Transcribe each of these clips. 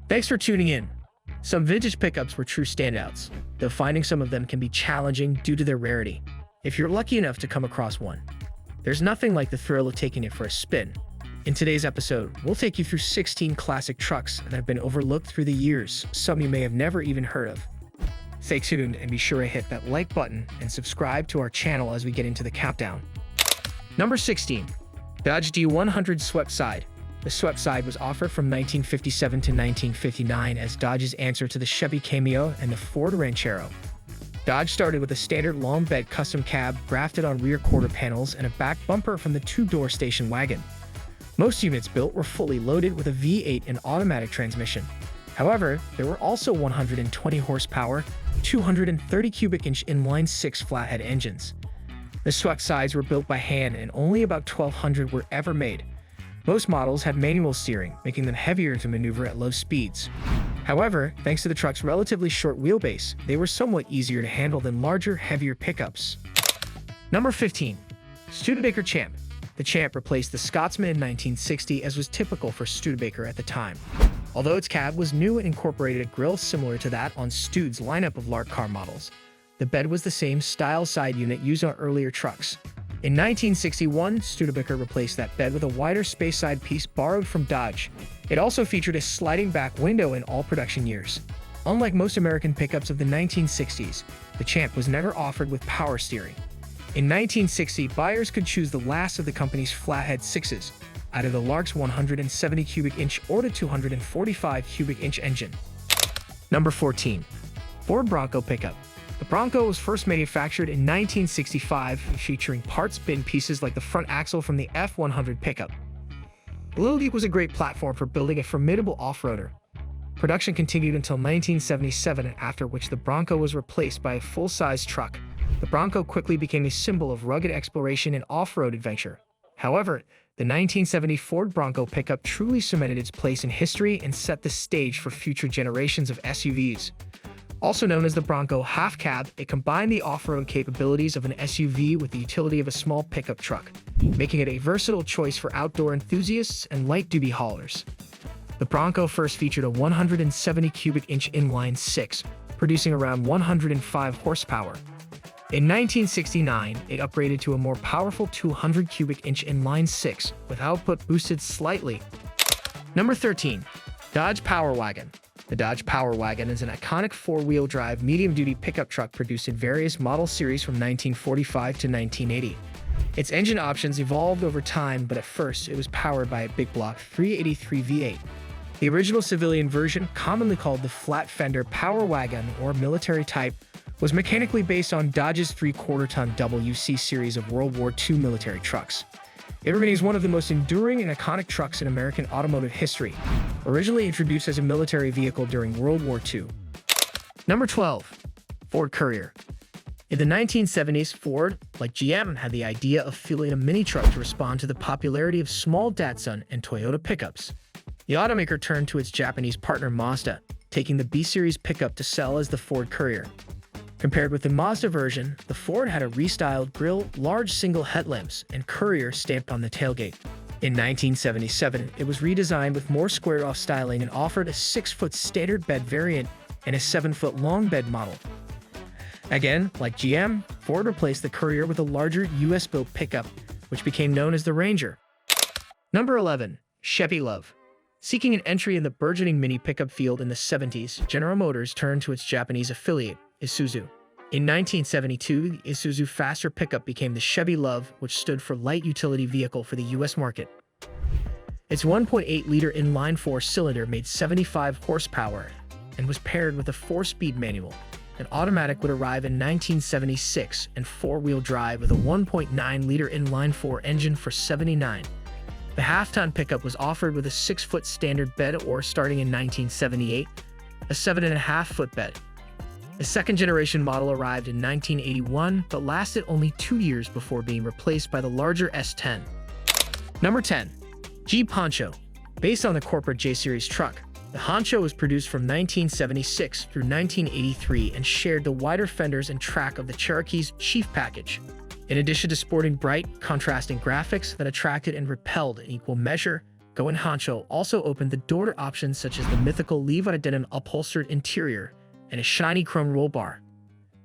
Thanks for tuning in. Some vintage pickups were true standouts, though finding some of them can be challenging due to their rarity. If you're lucky enough to come across one, there's nothing like the thrill of taking it for a spin. In today's episode, we'll take you through 16 classic trucks that have been overlooked through the years, some you may have never even heard of. Stay tuned and be sure to hit that like button and subscribe to our channel as we get into the countdown. Number 16. Dodge D100 Swept Side. The swept side was offered from 1957 to 1959 as Dodge's answer to the Chevy Cameo and the Ford Ranchero. Dodge started with a standard long bed custom cab grafted on rear quarter panels and a back bumper from the two-door station wagon. Most units built were fully loaded with a V8 and automatic transmission. However, there were also 120 horsepower, 230 cubic inch inline-six flathead engines. The swept sides were built by hand and only about 1,200 were ever made. Most models had manual steering, making them heavier to maneuver at low speeds. However, thanks to the truck's relatively short wheelbase, they were somewhat easier to handle than larger, heavier pickups. Number 15. Studebaker Champ. The Champ replaced the Scotsman in 1960 as was typical for Studebaker at the time. Although its cab was new and incorporated a grille similar to that on Stude's lineup of large car models, the bed was the same style side unit used on earlier trucks. In 1961, Studebaker replaced that bed with a wider space side piece borrowed from Dodge. It also featured a sliding back window in all production years. Unlike most American pickups of the 1960s, the Champ was never offered with power steering. In 1960, buyers could choose the last of the company's flathead sixes, either the Lark's 170 cubic inch or the 245 cubic inch engine. Number 14. Ford Bronco Pickup. The Bronco was first manufactured in 1965, featuring parts bin pieces like the front axle from the F100 pickup. The Little Jeep was a great platform for building a formidable off-roader. Production continued until 1977, after which the Bronco was replaced by a full-size truck. The Bronco quickly became a symbol of rugged exploration and off-road adventure. However, the 1970 Ford Bronco pickup truly cemented its place in history and set the stage for future generations of SUVs. Also known as the Bronco Half Cab, it combined the off-road capabilities of an SUV with the utility of a small pickup truck, making it a versatile choice for outdoor enthusiasts and light-duty haulers. The Bronco first featured a 170 cubic inch inline-six, producing around 105 horsepower. In 1969, it upgraded to a more powerful 200 cubic inch inline-six, with output boosted slightly. Number 13. Dodge Power Wagon. The Dodge Power Wagon is an iconic four-wheel drive medium-duty pickup truck produced in various model series from 1945 to 1980. Its engine options evolved over time, but at first it was powered by a big block 383 V8. The original civilian version, commonly called the flat fender Power Wagon or military type, was mechanically based on Dodge's 3/4-ton WC series of World War II military trucks. It remains one of the most enduring and iconic trucks in American automotive history, originally introduced as a military vehicle during World War II. Number 12. Ford Courier. In the 1970s, Ford, like GM, had the idea of fielding a mini truck to respond to the popularity of small Datsun and Toyota pickups. The automaker turned to its Japanese partner Mazda, taking the B-Series pickup to sell as the Ford Courier. Compared with the Mazda version, the Ford had a restyled grille, large single headlamps, and Courier stamped on the tailgate. In 1977, it was redesigned with more squared-off styling and offered a 6-foot standard bed variant and a 7-foot long bed model. Again, like GM, Ford replaced the Courier with a larger US-built pickup, which became known as the Ranger. Number 11. Chevy LUV. Seeking an entry in the burgeoning mini pickup field in the 70s, General Motors turned to its Japanese affiliate, Isuzu. In 1972, the Isuzu Faster pickup became the Chevy LUV, which stood for Light Utility Vehicle for the US market. Its 1.8-liter inline four-cylinder made 75 horsepower and was paired with a 4-speed manual. An automatic would arrive in 1976 and four-wheel drive with a 1.9-liter inline-four engine for $79. The half-ton pickup was offered with a 6-foot standard bed or, starting in 1978, a 7.5-foot bed. A second-generation model arrived in 1981, but lasted only 2 years before being replaced by the larger S10. Number 10. Jeep Honcho. Based on the corporate J-Series truck, the Honcho was produced from 1976 through 1983 and shared the wider fenders and track of the Cherokee's Chief package. In addition to sporting bright, contrasting graphics that attracted and repelled in equal measure, Go and Honcho also opened the door to options such as the mythical Levi denim upholstered interior and a shiny chrome roll bar.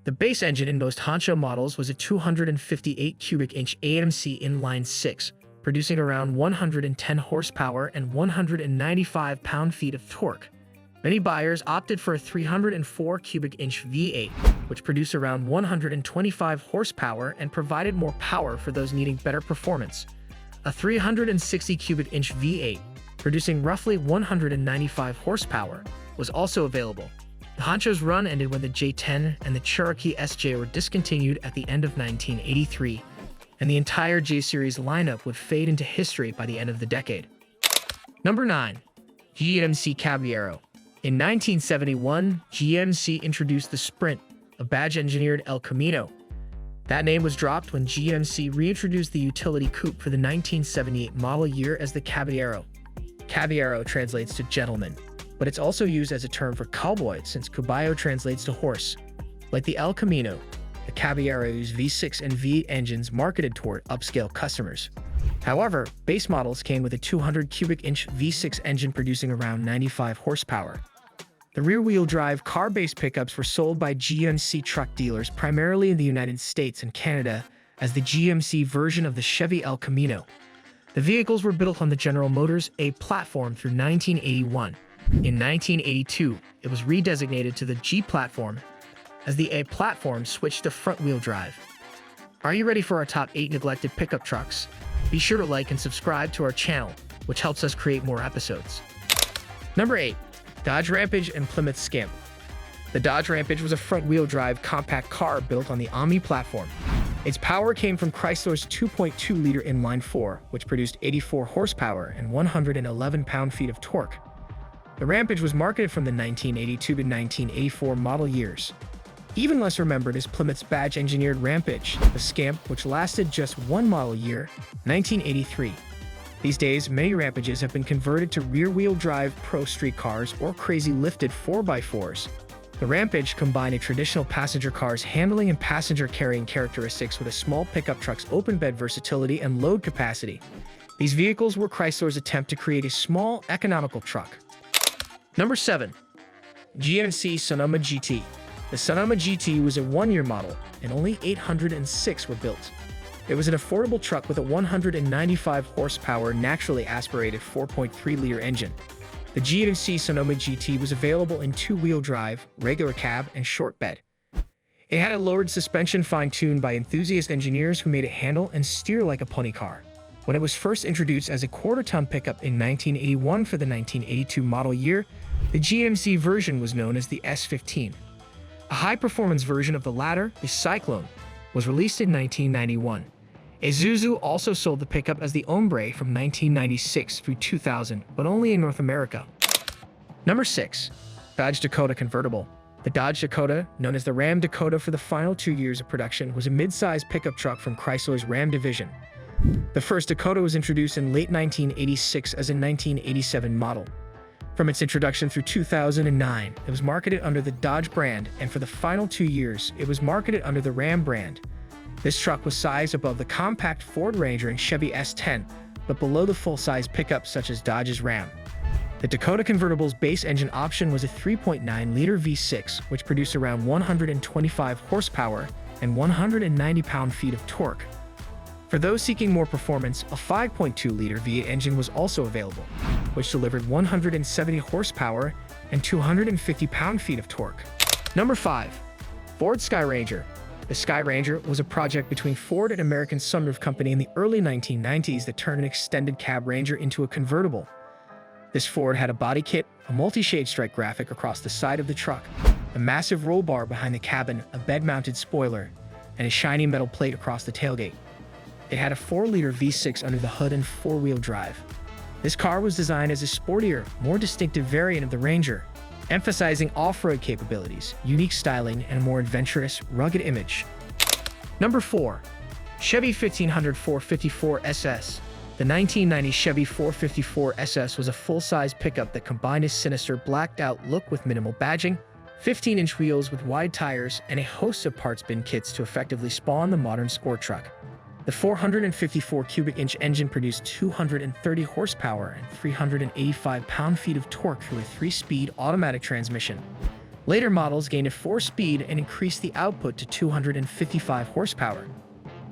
The base engine in most Honcho models was a 258 cubic inch AMC inline 6, producing around 110 horsepower and 195 pound-feet of torque. Many buyers opted for a 304 cubic inch V8, which produced around 125 horsepower and provided more power for those needing better performance. A 360 cubic inch V8, producing roughly 195 horsepower, was also available. The Honcho's run ended when the J10 and the Cherokee SJ were discontinued at the end of 1983, and the entire J-Series lineup would fade into history by the end of the decade. Number 9. GMC Caballero. In 1971, GMC introduced the Sprint, a badge-engineered El Camino. That name was dropped when GMC reintroduced the utility coupe for the 1978 model year as the Caballero. Caballero translates to gentleman, but it's also used as a term for cowboy since caballo translates to horse. Like the El Camino, the Caballero used V6 and V8 engines marketed toward upscale customers. However, base models came with a 200 cubic inch V6 engine producing around 95 horsepower. The rear-wheel drive car-based pickups were sold by GMC truck dealers primarily in the United States and Canada as the GMC version of the Chevy El Camino. The vehicles were built on the General Motors A platform through 1981. In 1982, it was redesignated to the G platform as the A platform switched to front-wheel drive. Are you ready for our top 8 neglected pickup trucks? Be sure to like and subscribe to our channel, which helps us create more episodes. Number 8. Dodge Rampage and Plymouth Skimp. The Dodge Rampage was a front-wheel drive compact car built on the Omni platform. Its power came from Chrysler's 2.2-liter inline-4, which produced 84 horsepower and 111 pound-feet of torque. The Rampage was marketed from the 1982 to 1984 model years. Even less remembered is Plymouth's badge-engineered Rampage, the Skimp, which lasted just one model year, 1983. These days, many Rampages have been converted to rear-wheel drive pro street cars or crazy lifted 4x4s. The Rampage combined a traditional passenger car's handling and passenger carrying characteristics with a small pickup truck's open bed versatility and load capacity. These vehicles were Chrysler's attempt to create a small, economical truck. Number 7. GMC Sonoma GT. The Sonoma GT was a one-year model, and only 806 were built. It was an affordable truck with a 195 horsepower naturally aspirated 4.3-liter engine. The GMC Sonoma GT was available in two-wheel drive, regular cab, and short bed. It had a lowered suspension fine-tuned by enthusiast engineers who made it handle and steer like a pony car. When it was first introduced as a quarter-ton pickup in 1981 for the 1982 model year, the GMC version was known as the S15. A high-performance version of the latter, the Cyclone, was released in 1991. Isuzu also sold the pickup as the Ombre from 1996 through 2000, but only in North America. Number 6. Dodge Dakota Convertible. The Dodge Dakota, known as the Ram Dakota for the final 2 years of production, was a mid-size pickup truck from Chrysler's Ram division. The first Dakota was introduced in late 1986 as a 1987 model. From its introduction through 2009, it was marketed under the Dodge brand, and for the final 2 years, it was marketed under the Ram brand. This truck was sized above the compact Ford Ranger and Chevy S10, but below the full-size pickups such as Dodge's Ram. The Dakota Convertible's base engine option was a 3.9-liter V6, which produced around 125 horsepower and 190 pound-feet of torque. For those seeking more performance, a 5.2-liter V8 engine was also available, which delivered 170 horsepower and 250 pound-feet of torque. Number 5. Ford Skyranger. The Skyranger was a project between Ford and American Sunroof Company in the early 1990s that turned an extended cab Ranger into a convertible. This Ford had a body kit, a multi-shade stripe graphic across the side of the truck, a massive roll bar behind the cabin, a bed-mounted spoiler, and a shiny metal plate across the tailgate. It had a 4-liter V6 under the hood and 4-wheel drive. This car was designed as a sportier, more distinctive variant of the Ranger, emphasizing off-road capabilities, unique styling, and a more adventurous, rugged image. Number 4. Chevy 1500 454 SS. The 1990 Chevy 454 SS was a full-size pickup that combined a sinister blacked-out look with minimal badging, 15-inch wheels with wide tires, and a host of parts bin kits to effectively spawn the modern sport truck. The 454 cubic inch engine produced 230 horsepower and 385 pound-feet of torque through a 3-speed automatic transmission. Later models gained a 4-speed and increased the output to 255 horsepower.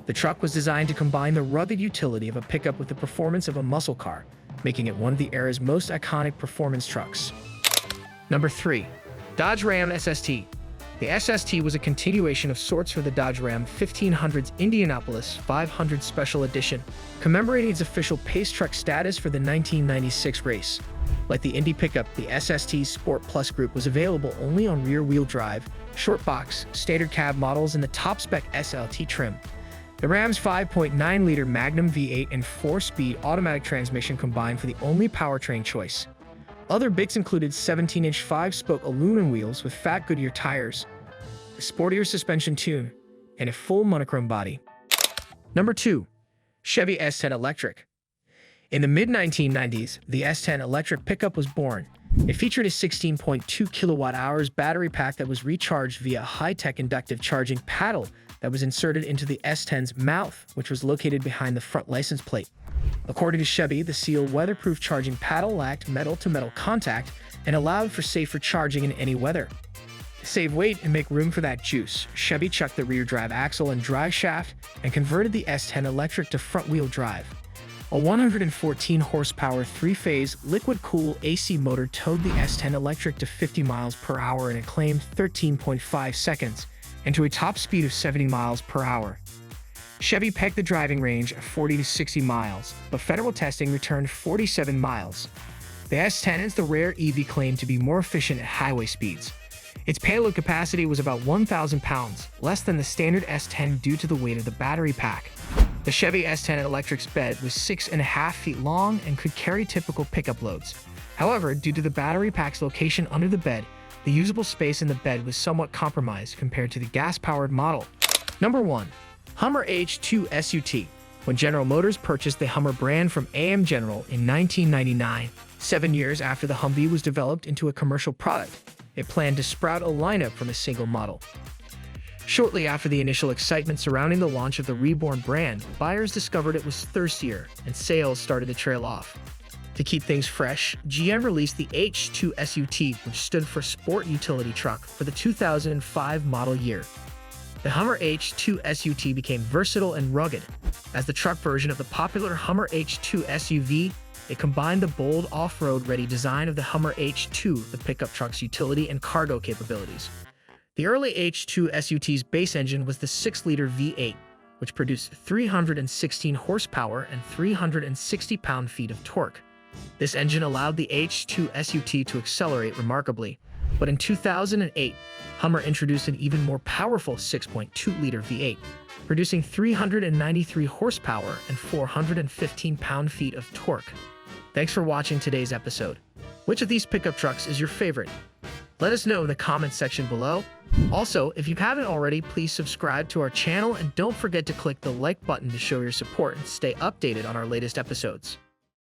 The truck was designed to combine the rugged utility of a pickup with the performance of a muscle car, making it one of the era's most iconic performance trucks. Number 3. Dodge Ram SST. The SST was a continuation of sorts for the Dodge Ram 1500's Indianapolis 500 Special Edition, commemorating its official pace truck status for the 1996 race. Like the Indy pickup, the SST Sport Plus group was available only on rear-wheel drive, short box, standard cab models, and the top-spec SLT trim. The Ram's 5.9-liter Magnum V8 and 4-speed automatic transmission combined for the only powertrain choice. Other bits included 17-inch 5-spoke aluminum wheels with fat Goodyear tires, a sportier suspension tune, and a full monochrome body. Number 2. Chevy S10 Electric. In the mid-1990s, the S10 electric pickup was born. It featured a 16.2 kilowatt-hours battery pack that was recharged via a high-tech inductive charging paddle that was inserted into the S10's mouth, which was located behind the front license plate. According to Chevy, the sealed weatherproof charging paddle lacked metal-to-metal contact and allowed for safer charging in any weather. To save weight and make room for that juice, Chevy chucked the rear drive axle and drive shaft and converted the S10 electric to front-wheel drive. A 114 horsepower 3-phase liquid-cooled AC motor towed the S10 electric to 50 miles per hour in a claimed 13.5 seconds and to a top speed of 70 miles per hour. Chevy pegged the driving range of 40 to 60 miles, but federal testing returned 47 miles. The S10 is the rare EV claimed to be more efficient at highway speeds. Its payload capacity was about 1,000 pounds, less than the standard S10 due to the weight of the battery pack. The Chevy S10 Electric's bed was 6.5 feet long and could carry typical pickup loads. However, due to the battery pack's location under the bed, the usable space in the bed was somewhat compromised compared to the gas-powered model. Number 1. Hummer H2 SUT. When General Motors purchased the Hummer brand from AM General in 1999, 7 years after the Humvee was developed into a commercial product, it planned to sprout a lineup from a single model. Shortly after the initial excitement surrounding the launch of the reborn brand, buyers discovered it was thirstier, and sales started to trail off. To keep things fresh, GM released the H2 SUT, which stood for Sport Utility Truck, for the 2005 model year. The Hummer H2 SUT became versatile and rugged. As the truck version of the popular Hummer H2 SUV, it combined the bold off-road-ready design of the Hummer H2, the pickup truck's utility and cargo capabilities. The early H2 SUT's base engine was the 6-liter V8, which produced 316 horsepower and 360 pound-feet of torque. This engine allowed the H2 SUT to accelerate remarkably, but in 2008, Hummer introduced an even more powerful 6.2-liter V8, producing 393 horsepower and 415 pound-feet of torque. Thanks for watching today's episode. Which of these pickup trucks is your favorite? Let us know in the comments section below. Also, if you haven't already, please subscribe to our channel and don't forget to click the like button to show your support and stay updated on our latest episodes.